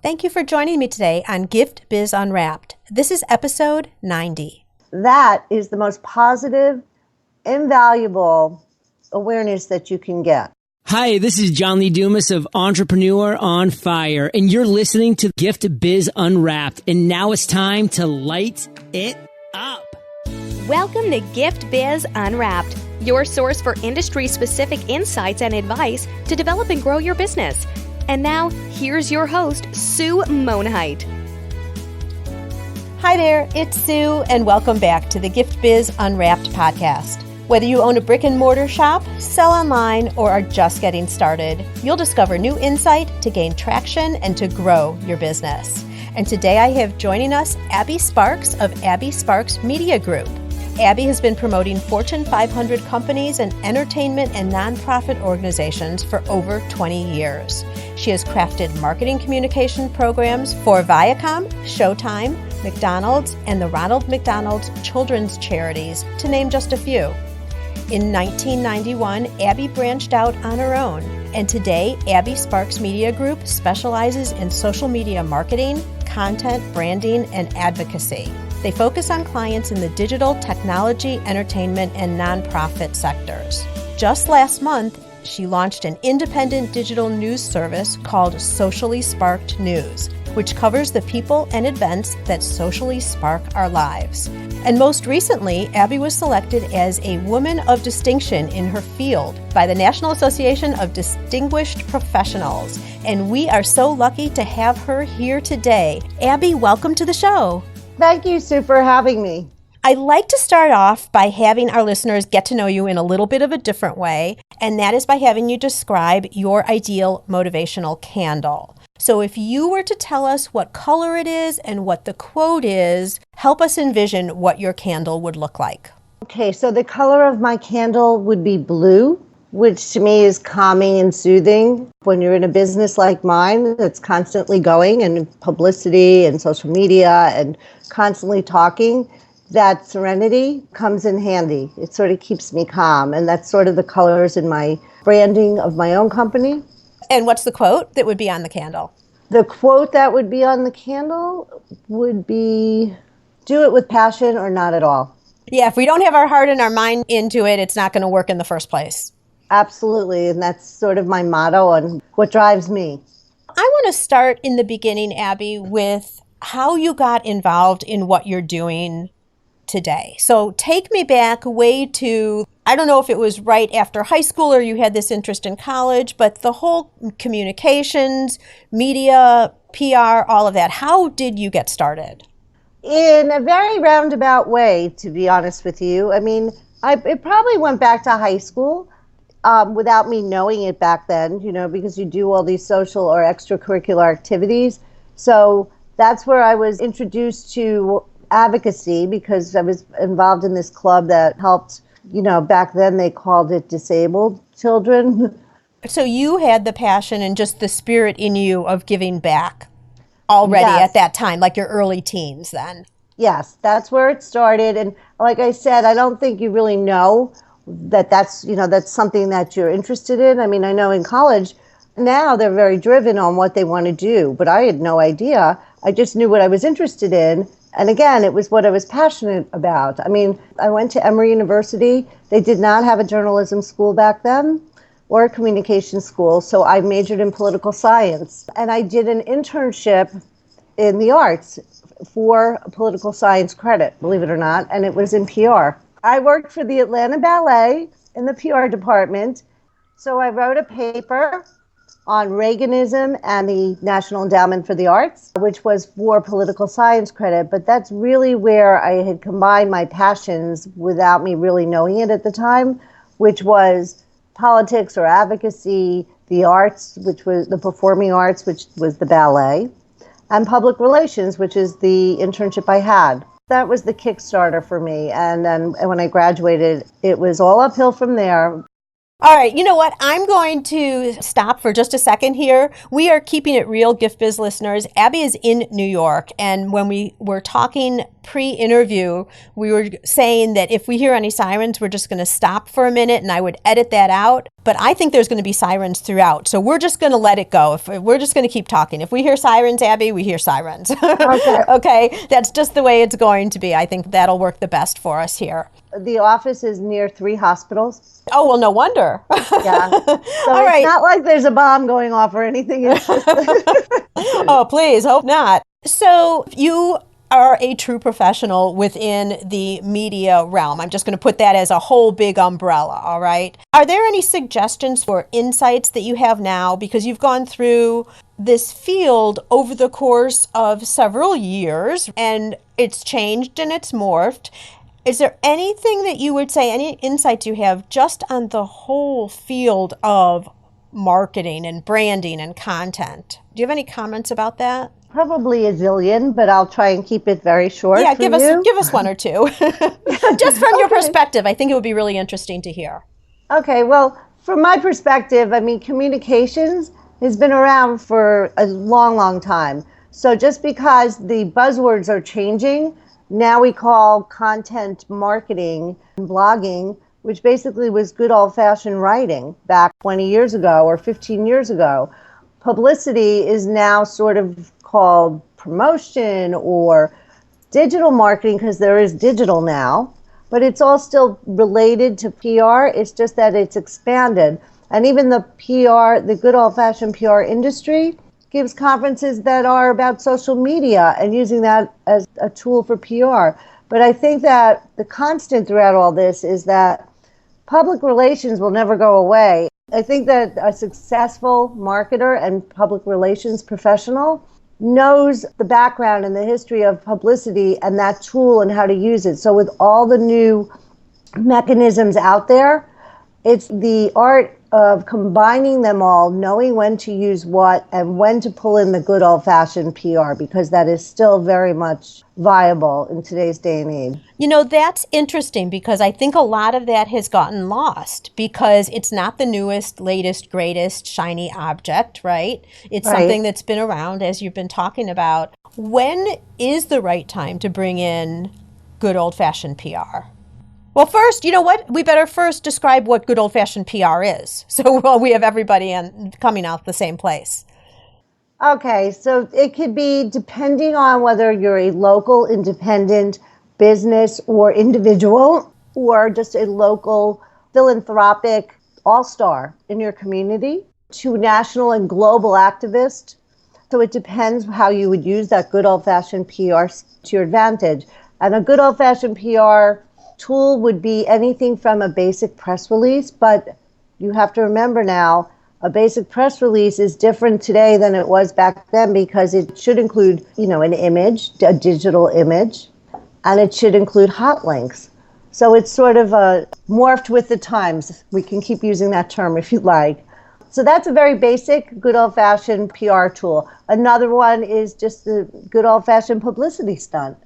Thank you for joining me today on Gift Biz Unwrapped. This is episode 90. That is the most positive, invaluable awareness that you can get. Hi, this is John Lee Dumas of Entrepreneur on Fire, and you're listening to Gift Biz Unwrapped, and now it's time to light it up. Welcome to Gift Biz Unwrapped, your source for industry-specific insights and advice to develop and grow your business. And now, here's your host, Sue Monheit. Hi there, it's Sue, and welcome back to the Gift Biz Unwrapped podcast. Whether you own a brick and mortar shop, sell online, or are just getting started, you'll discover new insight to gain traction and to grow your business. And today I have joining us Abbe Sparks of Abbe Sparks Media Group. Abbe has been promoting Fortune 500 companies and entertainment and nonprofit organizations for over 20 years. She has crafted marketing communication programs for Viacom, Showtime, McDonald's, and the Ronald McDonald's Children's Charities, to name just a few. In 1991, Abbe branched out on her own, and today, Abbe Sparks Media Group specializes in social media marketing, content, branding, and advocacy. They focus on clients in the digital, technology, entertainment, and nonprofit sectors. Just last month, she launched an independent digital news service called Socially Sparked News, which covers the people and events that socially spark our lives. And most recently, Abbe was selected as a Woman of Distinction in her field by the National Association of Distinguished Professionals. And we are so lucky to have her here today. Abbe, welcome to the show. Thank you, Sue, for having me. I'd like to start off by having our listeners get to know you in a little bit of a different way, and that is by having you describe your ideal motivational candle. So if you were to tell us what color it is and what the quote is, help us envision what your candle would look like. Okay, so the color of my candle would be blue, which to me is calming and soothing. When you're in a business like mine that's constantly going and publicity and social media and constantly talking, that serenity comes in handy. It sort of keeps me calm, and that's sort of the colors in my branding of my own company. And what's the quote that would be on the candle? The quote that would be on the candle would be, do it with passion or not at all. Yeah, if we don't have our heart and our mind into it, it's not going to work in the first place. Absolutely, and that's sort of my motto and what drives me. I want to start in the beginning, Abbe, with how you got involved in what you're doing today. So take me back way to, I don't know if it was right after high school or you had this interest in college, but the whole communications, media, PR, all of that. How did you get started? In a very roundabout way, to be honest with you. I mean, it probably went back to high school without me knowing it back then, because you do all these social or extracurricular activities. So that's where I was introduced to advocacy, because I was involved in this club that helped, back then they called it disabled children. So you had the passion and just the spirit in you of giving back already Yes. at that time, like your early teens then. Yes, that's where it started. And like I said, I don't think you really know that's something that you're interested in. I mean, I know in college now they're very driven on what they want to do, but I had no idea. I just knew what I was interested in. And again, it was what I was passionate about. I mean, I went to Emory University. They did not have a journalism school back then or a communication school. So I majored in political science. And I did an internship in the arts for political science credit, believe it or not. And it was in PR. I worked for the Atlanta Ballet in the PR department. So I wrote a paper on Reaganism and the National Endowment for the Arts, which was for political science credit. But that's really where I had combined my passions without me really knowing it at the time, which was politics or advocacy, the arts, which was the performing arts, which was the ballet, and public relations, which is the internship I had. That was the Kickstarter for me. And then when I graduated, it was all uphill from there. All right, you know what? I'm going to stop for just a second here. We are keeping it real, Gift Biz listeners. Abbe is in New York, and when we were talking pre-interview, we were saying that if we hear any sirens, we're just going to stop for a minute, and I would edit that out. But I think there's going to be sirens throughout, so we're just going to let it go. We're just going to keep talking. If we hear sirens, Abbe, we hear sirens. Okay. Okay, that's just the way it's going to be. I think that'll work the best for us here. The office is near 3 hospitals. Oh, well, no wonder. Yeah. So All right. it's not like there's a bomb going off or anything. It's just Oh, please, hope not. So you are a true professional within the media realm. I'm just going to put that as a whole big umbrella, all right? Are there any suggestions or insights that you have now, because you've gone through this field over the course of several years, and it's changed and it's morphed? Is there anything that you would say, any insights you have just on the whole field of marketing and branding and content? Do you have any comments about that? probably a zillion, but I'll try and keep it very short. Yeah, for give us one or two. Just from your perspective, I think it would be really interesting to hear. Okay, well, from my perspective, I mean, communications has been around for a long, long time. So just because the buzzwords are changing, now we call content marketing and blogging, which basically was good old-fashioned writing back 20 years ago or 15 years ago. Publicity is now sort of called promotion or digital marketing because there is digital now, but it's all still related to PR. It's just that it's expanded. And even the PR, the good old-fashioned PR industry, gives conferences that are about social media and using that as a tool for PR. But I think that the constant throughout all this is that public relations will never go away. I think that a successful marketer and public relations professional knows the background and the history of publicity and that tool and how to use it. So with all the new mechanisms out there, it's the art of combining them all, knowing when to use what and when to pull in the good old-fashioned PR, because that is still very much viable in today's day and age. You know, that's interesting because I think a lot of that has gotten lost because it's not the newest, latest, greatest, shiny object, right? It's something that's been around, as you've been talking about. When is the right time to bring in good old-fashioned PR? Well, first, you know what? We better first describe what good old-fashioned PR is. So we have everybody coming out the same place. Okay, so it could be depending on whether you're a local independent business or individual or just a local philanthropic all-star in your community to national and global activist. So it depends how you would use that good old-fashioned PR to your advantage. And a good old-fashioned PR tool would be anything from a basic press release, but you have to remember now, a basic press release is different today than it was back then because it should include, an image, a digital image, and it should include hot links. So it's sort of morphed with the times. We can keep using that term if you like. So that's a very basic, good old-fashioned PR tool. Another one is just the good old-fashioned publicity stunt.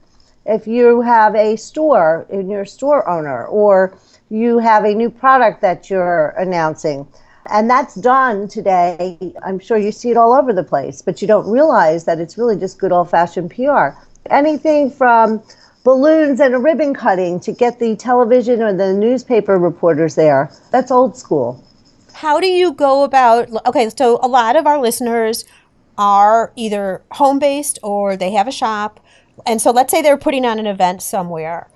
If you have a store and you're a store owner, or you have a new product that you're announcing, and that's done today, I'm sure you see it all over the place, but you don't realize that it's really just good old-fashioned PR. Anything from balloons and a ribbon cutting to get the television or the newspaper reporters there, that's old school. How do you go about, okay, so a lot of our listeners are either home-based or they have a shop. And so let's say they're putting on an event somewhere.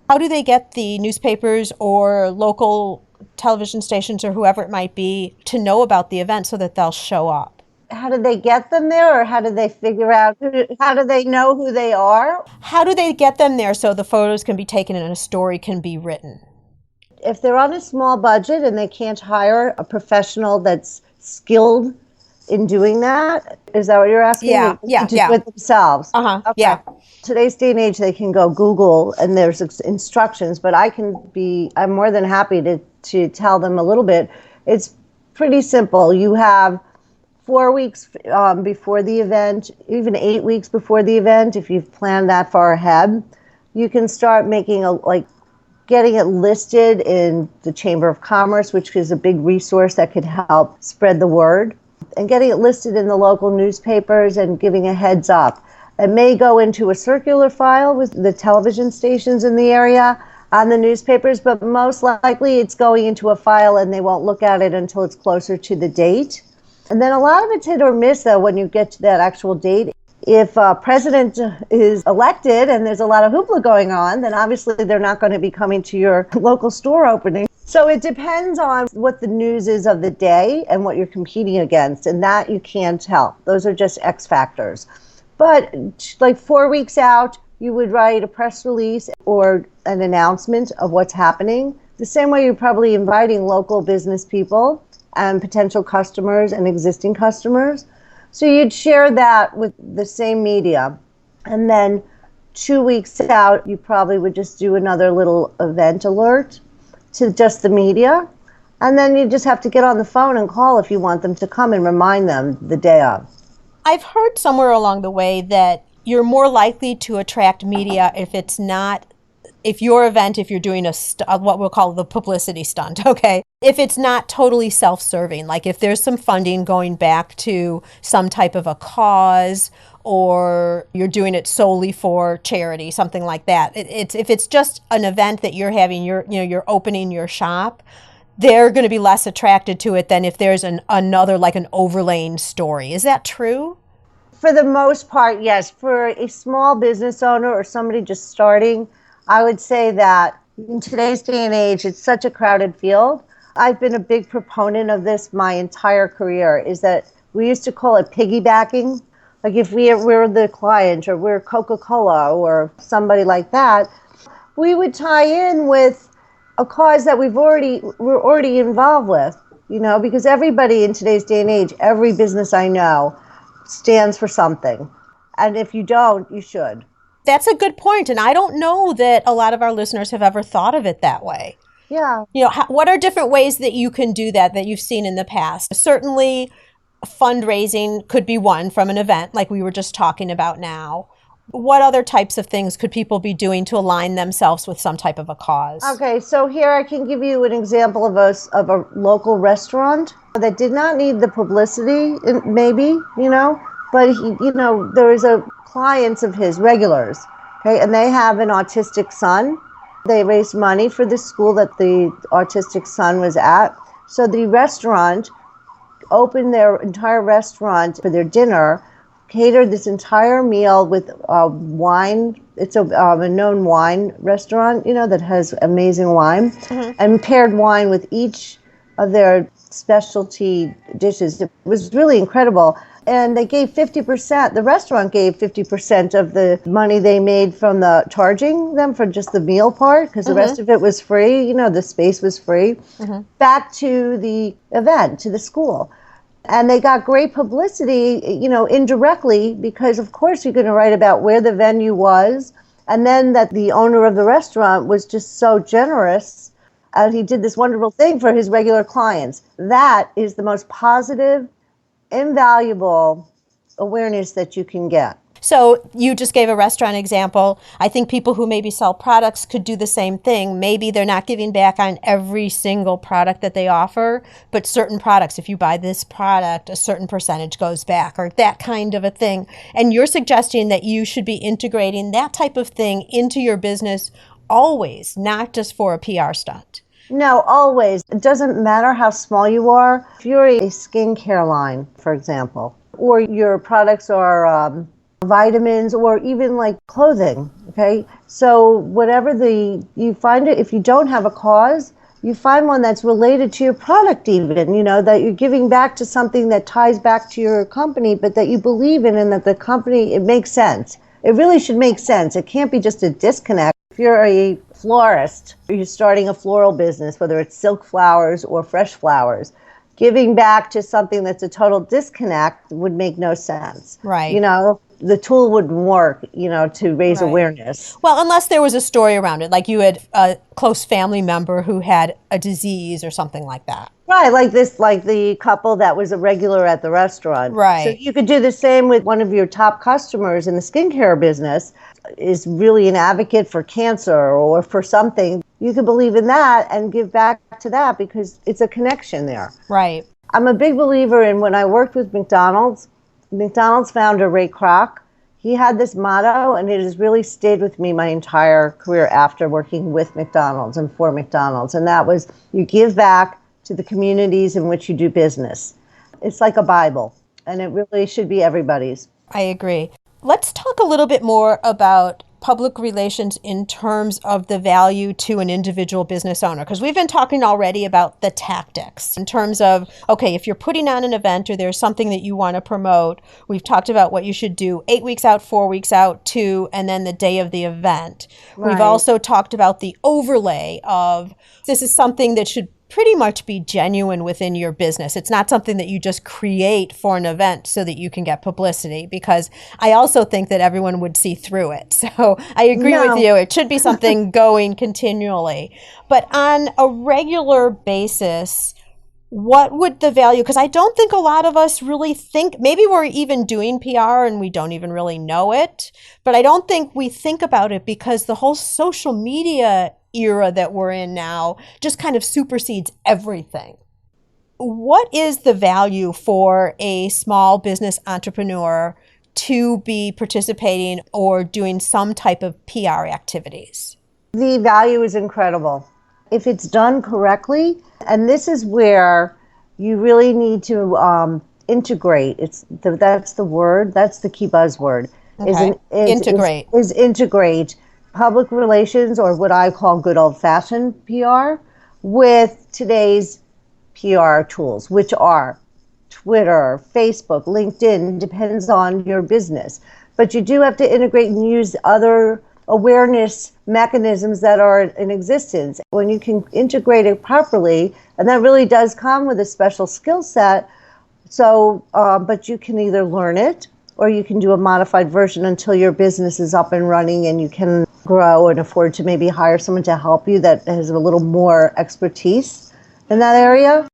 How do they get the newspapers or local television stations or whoever it might be to know about the event so that they'll show up? How do they get them there, or how do they figure out, how do they know who they are? How do they get them there so the photos can be taken and a story can be written? If they're on a small budget and they can't hire a professional that's skilled in doing that, is that what you're asking? Yeah. Do it themselves. Okay. Yeah. Today's day and age, they can go Google and there's instructions, but I'm more than happy to tell them a little bit. It's pretty simple. You have 4 weeks before the event, even 8 weeks before the event, if you've planned that far ahead, you can start making getting it listed in the Chamber of Commerce, which is a big resource that could help spread the word, and getting it listed in the local newspapers and giving a heads up. It may go into a circular file with the television stations in the area on the newspapers, but most likely it's going into a file and they won't look at it until it's closer to the date. And then a lot of it's hit or miss, though, when you get to that actual date. If a president is elected and there's a lot of hoopla going on, then obviously they're not going to be coming to your local store opening. So it depends on what the news is of the day and what you're competing against, and that you can't tell. Those are just X factors. But like 4 weeks out, you would write a press release or an announcement of what's happening. The same way you're probably inviting local business people and potential customers and existing customers. So you'd share that with the same media. And then 2 weeks out, you probably would just do another little event alert to just the media. And then you just have to get on the phone and call if you want them to come and remind them the day of. I've heard somewhere along the way that you're more likely to attract media if you're doing what we'll call the publicity stunt, okay? If it's not totally self-serving, like if there's some funding going back to some type of a cause, or you're doing it solely for charity, something like that. If it's just an event that you're having, you're opening your shop, they're going to be less attracted to it than if there's another, like an overlaying story. Is that true? For the most part, yes. For a small business owner or somebody just starting, I would say that in today's day and age, it's such a crowded field. I've been a big proponent of this my entire career, is that we used to call it piggybacking. Like if we're the client or we're Coca-Cola or somebody like that, we would tie in with a cause that we're already involved with, because everybody in today's day and age, every business I know stands for something. And if you don't, you should. That's a good point. And I don't know that a lot of our listeners have ever thought of it that way. Yeah. What are different ways that you can do that you've seen in the past? Certainly fundraising could be one from an event like we were just talking about now. What other types of things could people be doing to align themselves with some type of a cause? Okay, so here I can give you an example of a local restaurant that did not need the publicity, maybe, but there is a clients of his, regulars, okay, and they have an autistic son. They raised money for the school that the autistic son was at. So the restaurant opened their entire restaurant for their dinner, catered this entire meal with wine. It's a known wine restaurant, that has amazing wine, and paired wine with each of their specialty dishes. It was really incredible. And they gave 50%, the restaurant gave 50% of the money they made from the charging them for just the meal part, because the rest of it was free, the space was free, back to the event, to the school. And they got great publicity, indirectly, because of course you're going to write about where the venue was, and then that the owner of the restaurant was just so generous, and he did this wonderful thing for his regular clients. That is the most positive, invaluable awareness that you can get. So you just gave a restaurant example. I think people who maybe sell products could do the same thing. Maybe they're not giving back on every single product that they offer, but certain products, if you buy this product, a certain percentage goes back, or that kind of a thing. And you're suggesting that you should be integrating that type of thing into your business always, not just for a PR stunt. No, always. It doesn't matter how small you are. If you're a skincare line, for example, or your products are vitamins, or even like clothing, okay? So whatever you find it, if you don't have a cause, you find one that's related to your product even, that you're giving back to something that ties back to your company, but that you believe in, and that the company, it makes sense. It really should make sense. It can't be just a disconnect. If you're a florist, or you're starting a floral business, whether it's silk flowers or fresh flowers, giving back to something that's a total disconnect would make no sense. Right. The tool wouldn't work, to raise awareness. Well, unless there was a story around it, like you had a close family member who had a disease or something like that. Right, like the couple that was a regular at the restaurant. Right. So you could do the same with one of your top customers in the skincare business, is really an advocate for cancer or for something. you can believe in that and give back to that because it's a connection there. Right. I'm a big believer in when I worked with McDonald's founder, Ray Kroc, he had this motto, and it has really stayed with me my entire career after working with McDonald's and for McDonald's. And that was, you give back to the communities in which you do business. It's like a Bible, and it really should be everybody's. I agree. Let's talk a little bit more about public relations in terms of the value to an individual business owner, because we've been talking already about the tactics in terms of, okay, if you're putting on an event or there's something that you want to promote, we've talked about what you should do 8 weeks out, 4 weeks out, 2, and then the day of the event. Right. We've also talked about the overlay of this is something that should pretty much be genuine within your business. It's not something that you just create for an event so that you can get publicity, because I also think that everyone would see through it. So I agree with you. It should be something going continually. But on a regular basis, what would the value, because I don't think a lot of us really think, maybe we're even doing PR and we don't even really know it, but I don't think we think about it because the whole social media era that we're in now just kind of supersedes everything. What is the value for a small business entrepreneur to be participating or doing some type of PR activities? The value is incredible. If it's done correctly, and this is where you really need to integrate. That's the word. That's the key buzzword. Okay. Integrate. Is integrate public relations, or what I call good old-fashioned PR, with today's PR tools, which are Twitter, Facebook, LinkedIn, depends on your business. But you do have to integrate and use other awareness mechanisms that are in existence. When you can integrate it properly, and that really does come with a special skill set, so but you can either learn it or you can do a modified version until your business is up and running and you can grow and afford to maybe hire someone to help you that has a little more expertise in that area.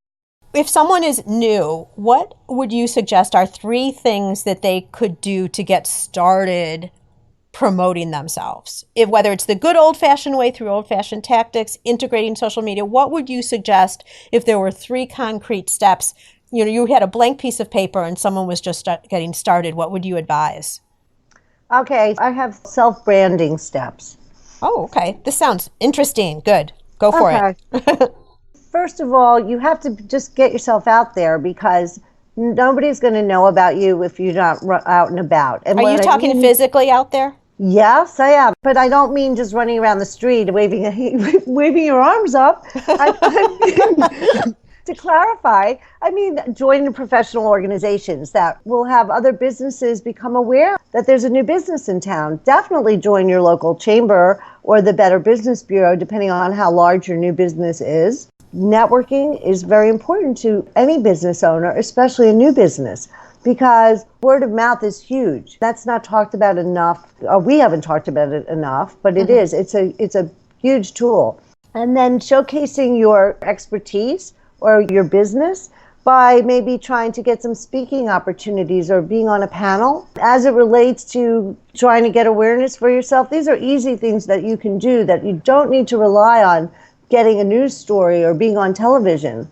If someone is new, what would you suggest are 3 things that they could do to get started promoting themselves? Whether it's the good old-fashioned way through old-fashioned tactics, integrating social media, what would you suggest if there were 3 concrete steps? You know, you had a blank piece of paper and someone was just getting started. What would you advise? Okay, I have self-branding steps. Oh, okay. This sounds interesting. Good. Go for it. First of all, you have to just get yourself out there because nobody's going to know about you if you're not out and about. And are you talking physically out there? Yes, I am. But I don't mean just running around the street waving your arms up. To clarify, I mean join professional organizations that will have other businesses become aware that there's a new business in town. Definitely join your local chamber or the Better Business Bureau, depending on how large your new business is. Networking is very important to any business owner, especially a new business, because word of mouth is huge. That's not talked about enough. We haven't talked about it enough, but it is. It's a huge tool. And then showcasing your expertise or your business by maybe trying to get some speaking opportunities or being on a panel. As it relates to trying to get awareness for yourself, these are easy things that you can do that you don't need to rely on getting a news story or being on television.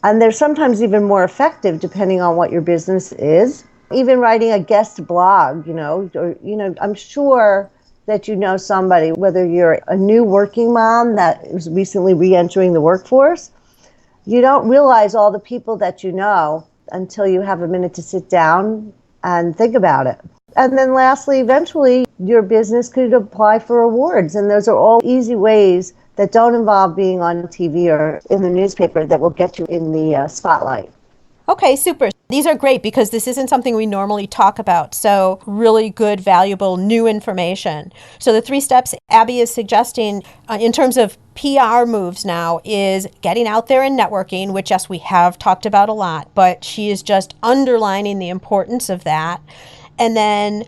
And they're sometimes even more effective depending on what your business is. Even writing a guest blog, I'm sure that you know somebody, whether you're a new working mom that is recently re-entering the workforce. You don't realize all the people that you know until you have a minute to sit down and think about it. And then lastly, eventually, your business could apply for awards. And those are all easy ways that don't involve being on TV or in the newspaper that will get you in the spotlight. Okay, super. These are great because this isn't something we normally talk about. So really good, valuable, new information. So the 3 steps Abbe is suggesting in terms of PR moves now is getting out there and networking, which, yes, we have talked about a lot, but she is just underlining the importance of that. And then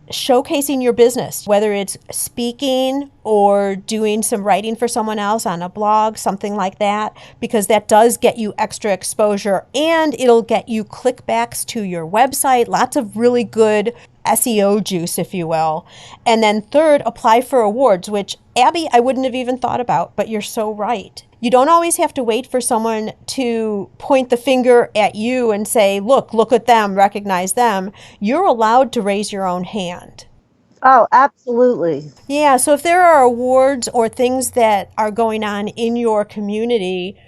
showcasing your business, whether it's speaking or doing some writing for someone else on a blog, something like that, because that does get you extra exposure and it'll get you clickbacks to your website. Lots of really good SEO juice, if you will. And then third, apply for awards, which, Abbe, I wouldn't have even thought about, but you're so right. You don't always have to wait for someone to point the finger at you and say, look at them, recognize them. You're allowed to raise your own hand. Oh, absolutely. Yeah, so if there are awards or things that are going on in your community,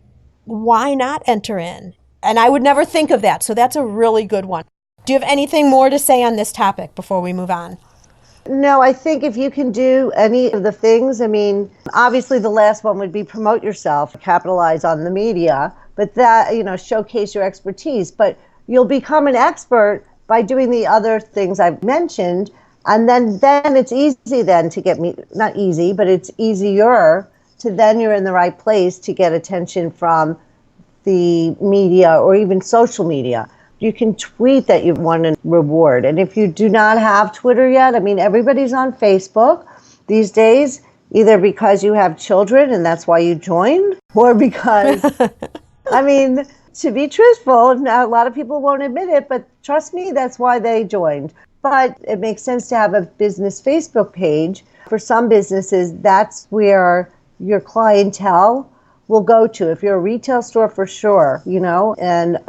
why not enter in? And I would never think of that, so that's a really good one. Do you have anything more to say on this topic before we move on? No, I think if you can do any of the things, I mean, obviously the last one would be promote yourself, capitalize on the media, but that, showcase your expertise. But you'll become an expert by doing the other things I've mentioned. And then it's easy then to get not easy, but it's easier to then you're in the right place to get attention from the media or even social media. You can tweet that you've won a reward. And if you do not have Twitter yet, I mean, everybody's on Facebook these days, either because you have children and that's why you joined, or because, I mean, to be truthful, now a lot of people won't admit it, but trust me, that's why they joined. But it makes sense to have a business Facebook page. For some businesses, that's where your clientele will go to. If you're a retail store, for sure, and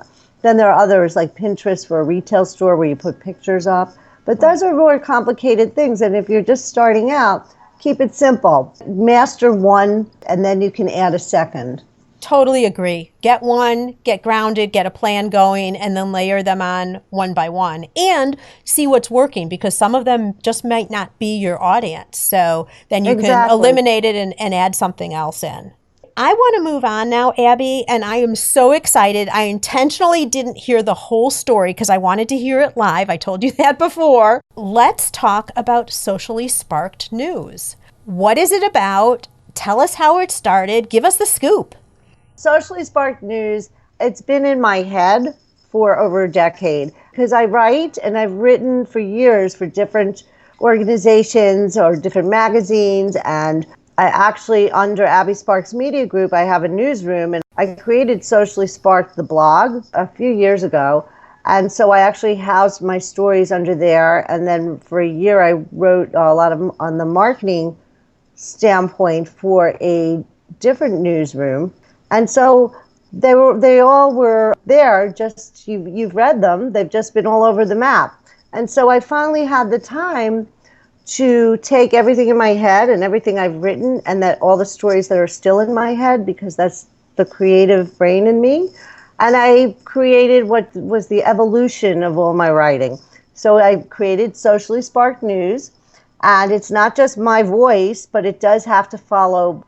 then there are others like Pinterest for a retail store where you put pictures up. But those are more complicated things. And if you're just starting out, keep it simple. Master one, and then you can add a second. Totally agree. Get one, get grounded, get a plan going, and then layer them on one by one and see what's working, because some of them just might not be your audience. So then you can eliminate it and add something else in. I want to move on now, Abbe, and I am so excited. I intentionally didn't hear the whole story because I wanted to hear it live. I told you that before. Let's talk about Socially Sparked News. What is it about? Tell us how it started. Give us the scoop. Socially Sparked News, it's been in my head for over a decade because I write and I've written for years for different organizations or different magazines, and I actually, under Abbe Sparks Media Group, I have a newsroom, and I created Socially Sparked, the blog, a few years ago. And so I actually housed my stories under there. And then for a year, I wrote a lot of on the marketing standpoint for a different newsroom. And so they all were there. Just you've read them. They've just been all over the map. And so I finally had the time to take everything in my head and everything I've written, and that all the stories that are still in my head, because that's the creative brain in me. And I created what was the evolution of all my writing. So I created Socially Sparked News, and it's not just my voice, but it does have to follow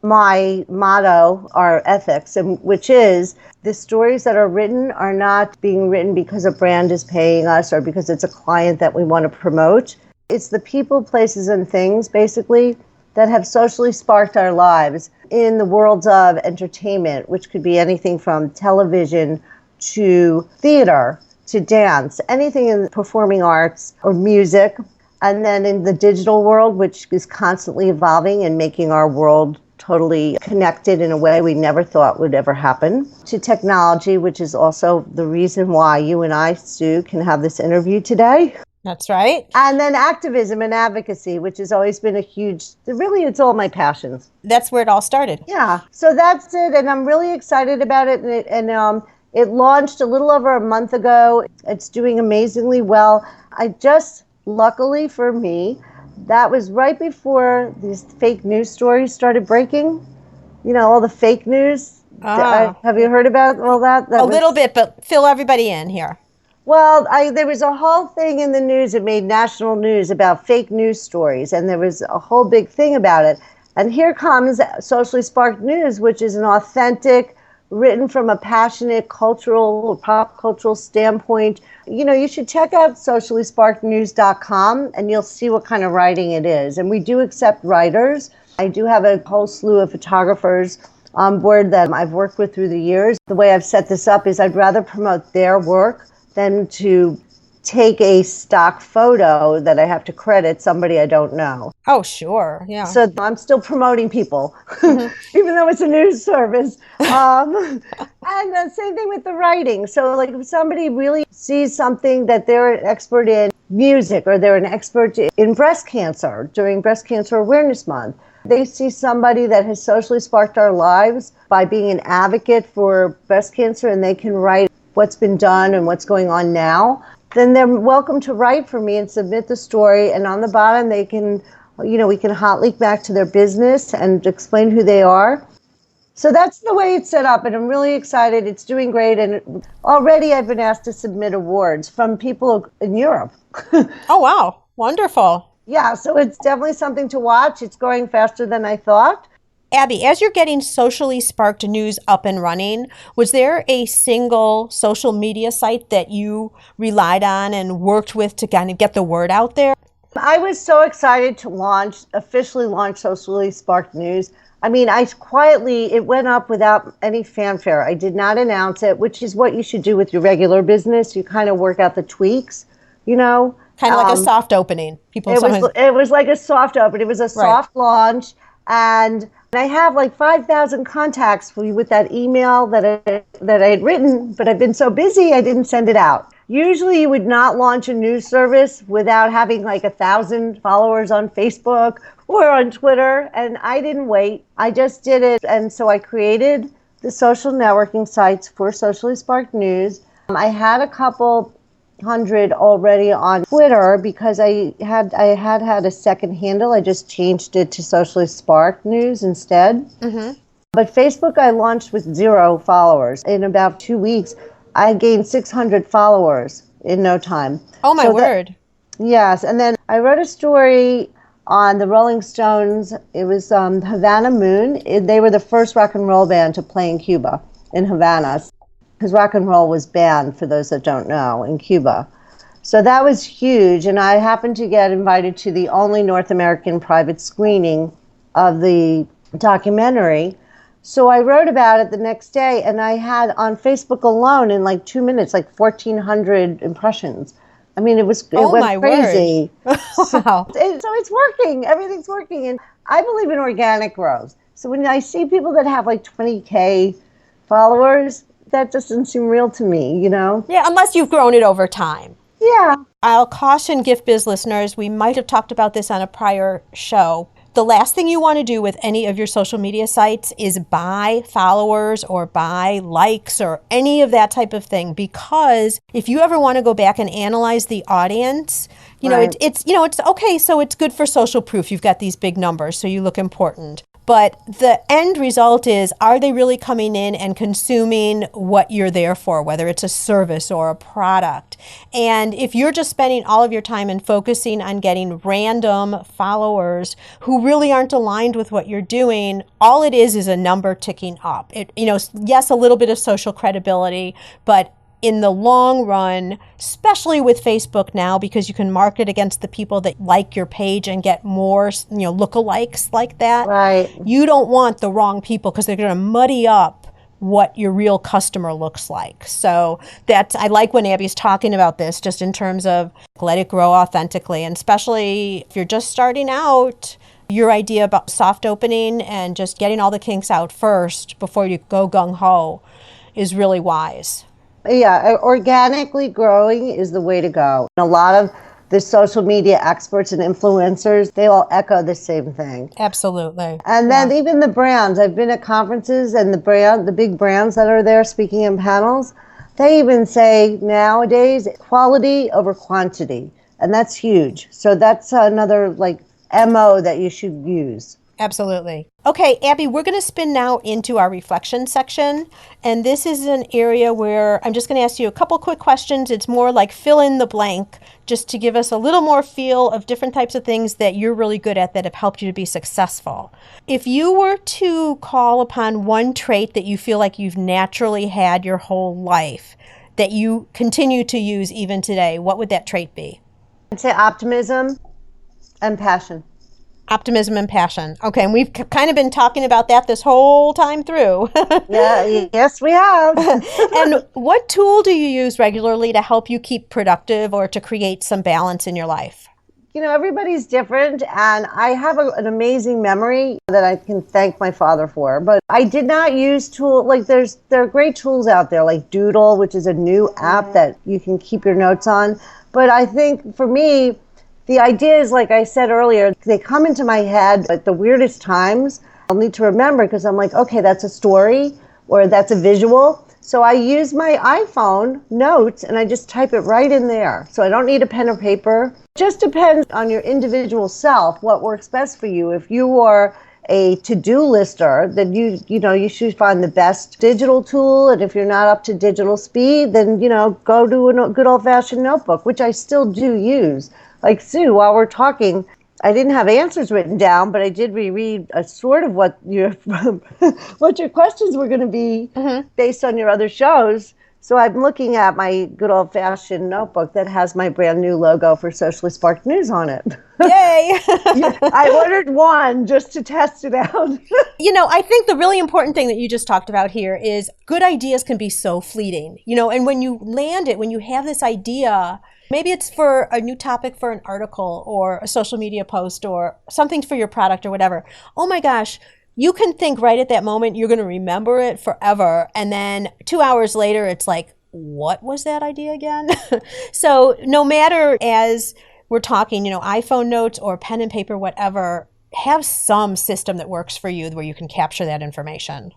my motto, our ethics, and which is the stories that are written are not being written because a brand is paying us or because it's a client that we want to promote. It's the people, places, and things, basically, that have socially sparked our lives in the worlds of entertainment, which could be anything from television to theater to dance, anything in the performing arts or music. And then in the digital world, which is constantly evolving and making our world totally connected in a way we never thought would ever happen, to technology, which is also the reason why you and I, Sue, can have this interview today. That's right. And then activism and advocacy, which has always been it's all my passions. That's where it all started. Yeah. So that's it. And I'm really excited about it. And it launched a little over a month ago. It's doing amazingly well. Luckily for me, that was right before these fake news stories started breaking. All the fake news. Have you heard about all that? Little bit, but fill everybody in here. Well, there was a whole thing in the news. It made national news about fake news stories, and there was a whole big thing about it. And here comes Socially Sparked News, which is an authentic, written from a passionate cultural or pop cultural standpoint. You should check out sociallysparkednews.com, and you'll see what kind of writing it is. And we do accept writers. I do have a whole slew of photographers on board that I've worked with through the years. The way I've set this up is I'd rather promote their work than to take a stock photo that I have to credit somebody I don't know. Oh, sure. Yeah. So I'm still promoting people, even though it's a news service. And the same thing with the writing. So like if somebody really sees something that they're an expert in, music, or they're an expert in breast cancer during Breast Cancer Awareness Month. They see somebody that has socially sparked our lives by being an advocate for breast cancer, and they can write what's been done and what's going on now. Then they're welcome to write for me and submit the story. And on the bottom, they can, we can hot link back to their business and explain who they are. So that's the way it's set up, and I'm really excited. It's doing great, and already I've been asked to submit awards from people in Europe. Oh, wow. Wonderful. Yeah, so it's definitely something to watch. It's growing faster than I thought. Abbe, as you're getting socially sparked news up and running, was there a single social media site that you relied on and worked with to kind of get the word out there? I was so excited to officially launch Socially Sparked News. I mean, it went up without any fanfare. I did not announce it, which is what you should do with your regular business. You kind of work out the tweaks, Kind of like a soft opening. It was like a soft open. It was a soft launch. And I have like 5,000 contacts with that email that I had written, but I've been so busy, I didn't send it out. Usually you would not launch a news service without having like 1,000 followers on Facebook or on Twitter, and I didn't wait. I just did it, and so I created the social networking sites for Socially Sparked News. I had a couple hundred already on Twitter because I had a second handle. I just changed it to Socially Sparked News instead. Mm-hmm. But Facebook I launched with 0 followers. In about 2 weeks, I gained 600 followers in no time. Oh, my word. Yes. And then I wrote a story on the Rolling Stones. It was Havana Moon. They were the first rock and roll band to play in Cuba, in Havana, because rock and roll was banned, for those that don't know, in Cuba. So that was huge. And I happened to get invited to the only North American private screening of the documentary. So I wrote about it the next day, and I had on Facebook alone in like 2 minutes, like 1,400 impressions. I mean, it went crazy. Wow. So it's working. Everything's working. And I believe in organic growth. So when I see people that have like 20K followers, that just doesn't seem real to me, Yeah, unless you've grown it over time. Yeah. I'll caution Gift Biz listeners, we might have talked about this on a prior show. The last thing you want to do with any of your social media sites is buy followers or buy likes or any of that type of thing, because if you ever want to go back and analyze the audience, it's okay. So it's good for social proof. You've got these big numbers, so you look important. But the end result is, are they really coming in and consuming what you're there for, whether it's a service or a product? And if you're just spending all of your time and focusing on getting random followers who really aren't aligned with what you're doing, all it is a number ticking up. Yes, a little bit of social credibility, but in the long run, especially with Facebook now, because you can market against the people that like your page and get more, lookalikes like that. Right. You don't want the wrong people, because they're going to muddy up what your real customer looks like. So I like when Abby's talking about this, just in terms of let it grow authentically. And especially if you're just starting out, your idea about soft opening and just getting all the kinks out first before you go gung-ho is really wise. Yeah, organically growing is the way to go. A lot of the social media experts and influencers, they all echo the same thing. Absolutely. And then even the brands, I've been at conferences, and the big brands that are there speaking in panels, they even say nowadays quality over quantity. And that's huge. So that's another MO that you should use. Absolutely. Okay, Abbe, we're going to spin now into our reflection section. And this is an area where I'm just going to ask you a couple quick questions. It's more like fill in the blank, just to give us a little more feel of different types of things that you're really good at that have helped you to be successful. If you were to call upon one trait that you feel like you've naturally had your whole life, that you continue to use even today, what would that trait be? I'd say optimism and passion. Optimism and passion. Okay, and we've kind of been talking about that this whole time through. Yeah, yes, we have. And what tool do you use regularly to help you keep productive or to create some balance in your life? Everybody's different, and I have an amazing memory that I can thank my father for. But I did not use there are great tools out there like Doodle, which is a new app that you can keep your notes on. But I think for me, the ideas, like I said earlier, they come into my head at the weirdest times. I'll need to remember because I'm like, okay, that's a story or that's a visual. So I use my iPhone notes and I just type it right in there. So I don't need a pen or paper. It just depends on your individual self, what works best for you. If you are a to-do lister, then you should find the best digital tool. And if you're not up to digital speed, then, go to a good old-fashioned notebook, which I still do use. Like Sue, while we're talking, I didn't have answers written down, but I did reread a sort of what your questions were going to be based on your other shows. So I'm looking at my good old-fashioned notebook that has my brand new logo for Socially Sparked News on it. Yay! I ordered one just to test it out. I think the really important thing that you just talked about here is good ideas can be so fleeting, and when you land it, when you have this idea, maybe it's for a new topic for an article or a social media post or something for your product or whatever. Oh my gosh, you can think right at that moment, you're going to remember it forever. And then 2 hours later, it's like, what was that idea again? So no matter, as we're talking, iPhone notes or pen and paper, whatever, have some system that works for you where you can capture that information.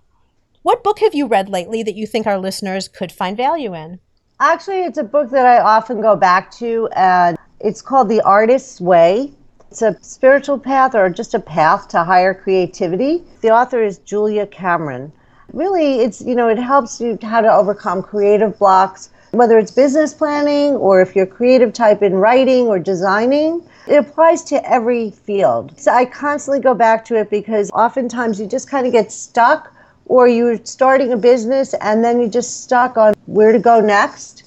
What book have you read lately that you think our listeners could find value in? Actually, it's a book that I often go back to, and it's called The Artist's Way. It's a spiritual path or just a path to higher creativity. The author is Julia Cameron. Really, it helps you how to overcome creative blocks, whether it's business planning or if you're a creative type in writing or designing. It applies to every field. So I constantly go back to it because oftentimes you just kind of get stuck, or you're starting a business and then you're just stuck on where to go next,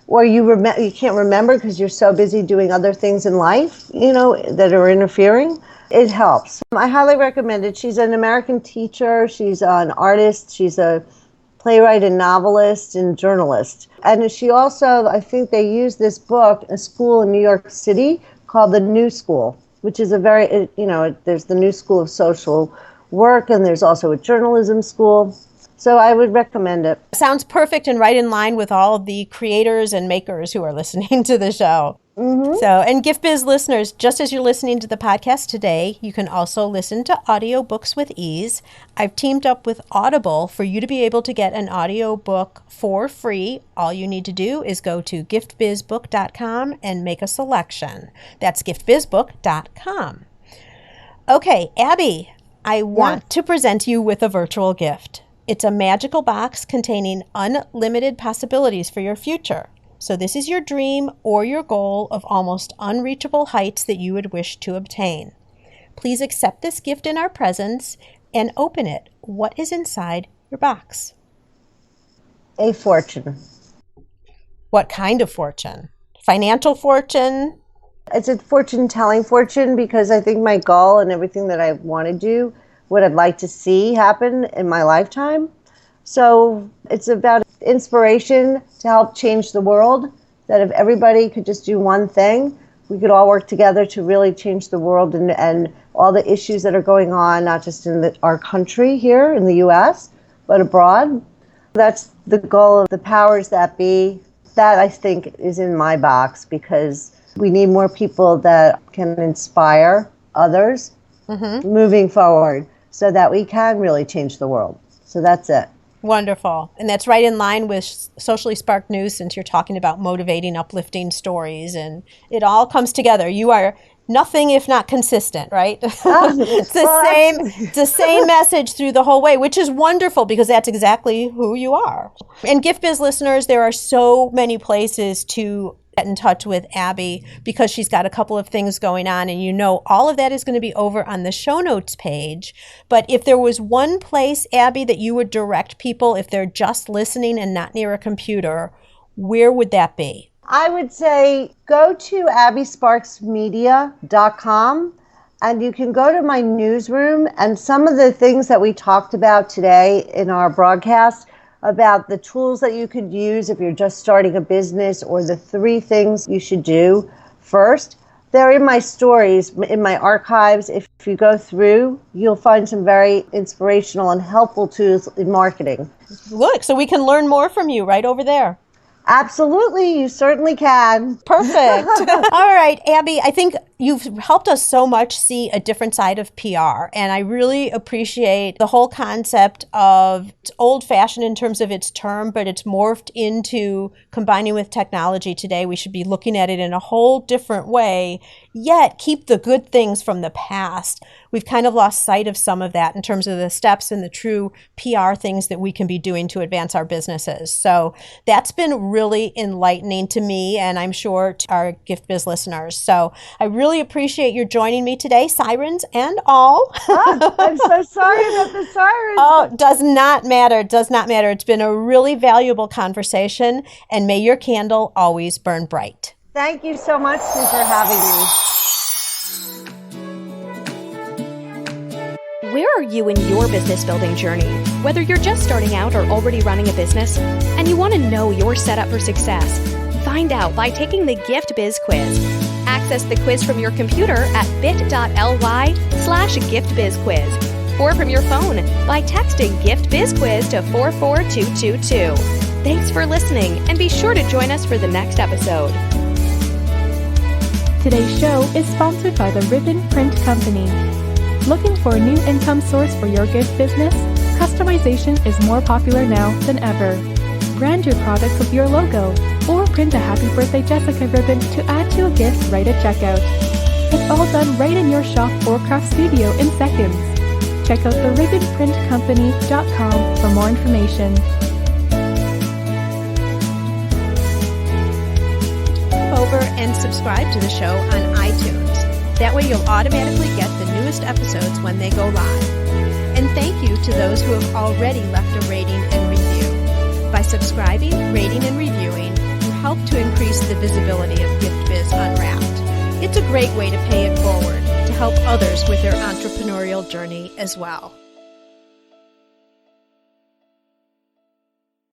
or you can't remember because you're so busy doing other things in life, that are interfering. It helps. I highly recommend it. She's an American teacher. She's an artist. She's a playwright and novelist and journalist. And she also, I think they use this book, a school in New York City called the New School, which is there's the New School of Social Work, and there's also a journalism school. So I would recommend it. Sounds perfect and right in line with all of the creators and makers who are listening to the show. Mm-hmm. So, and Gift Biz listeners, just as you're listening to the podcast today, you can also listen to audiobooks with ease. I've teamed up with Audible for you to be able to get an audiobook for free. All you need to do is go to giftbizbook.com and make a selection. That's giftbizbook.com. Okay, Abbe, I want to present you with a virtual gift. It's a magical box containing unlimited possibilities for your future. So this is your dream or your goal of almost unreachable heights that you would wish to obtain. Please accept this gift in our presence and open it. What is inside your box? A fortune. What kind of fortune? Financial fortune? It's a fortune-telling fortune because I think my goal and everything that I want to do, what I'd like to see happen in my lifetime. So it's about inspiration to help change the world, that if everybody could just do one thing, we could all work together to really change the world and all the issues that are going on, not just in our country here in the U.S., but abroad. That's the goal of the powers that be. That, I think, is in my box because we need more people that can inspire others moving forward so that we can really change the world. So that's it. Wonderful. And that's right in line with Socially Sparked News, since you're talking about motivating, uplifting stories, and it all comes together. You are nothing if not consistent, right? It's the same message through the whole way, which is wonderful because that's exactly who you are. And Gift Biz listeners, there are so many places to get in touch with Abbe because she's got a couple of things going on, and all of that is going to be over on the show notes page. But if there was one place, Abbe, that you would direct people if they're just listening and not near a computer, where would that be? I would say go to abbesparksmedia.com and you can go to my newsroom, and some of the things that we talked about today in our broadcast about the tools that you could use if you're just starting a business, or the 3 things you should do first. They're in my stories, in my archives. If you go through, you'll find some very inspirational and helpful tools in marketing. Look, so we can learn more from you right over there. Absolutely, you certainly can. Perfect. All right, Abbe, I think you've helped us so much see a different side of PR, and I really appreciate the whole concept of it's old-fashioned in terms of its term, but it's morphed into combining with technology today. We should be looking at it in a whole different way, yet keep the good things from the past. We've kind of lost sight of some of that in terms of the steps and the true PR things that we can be doing to advance our businesses. So that's been really enlightening to me, and I'm sure to our Gift Biz listeners. So I really appreciate your joining me today, sirens and all. Oh, I'm so sorry about the sirens. Oh, does not matter. Does not matter. It's been a really valuable conversation, and may your candle always burn bright. Thank you so much, Sue, for having me. Where are you in your business building journey? Whether you're just starting out or already running a business and you want to know you're set up for success, find out by taking the Gift Biz quiz. Access the quiz from your computer at bit.ly/giftbizquiz or from your phone by texting Gift Biz Quiz to 44222. Thanks for listening, and be sure to join us for the next episode. Today's show is sponsored by the Ribbon Print Company. Looking for a new income source for your gift business? Customization is more popular now than ever. Brand your products with your logo, or print a Happy Birthday Jessica ribbon to add to a gift right at checkout. It's all done right in your shop or craft studio in seconds. Check out theribbonprintcompany.com for more information. Over and subscribe to the show on iTunes. That way you'll automatically get the newest episodes when they go live. And thank you to those who have already left a rating and review. By subscribing, rating, and reviewing, you help to increase the visibility of Gift Biz Unwrapped. It's a great way to pay it forward to help others with their entrepreneurial journey as well.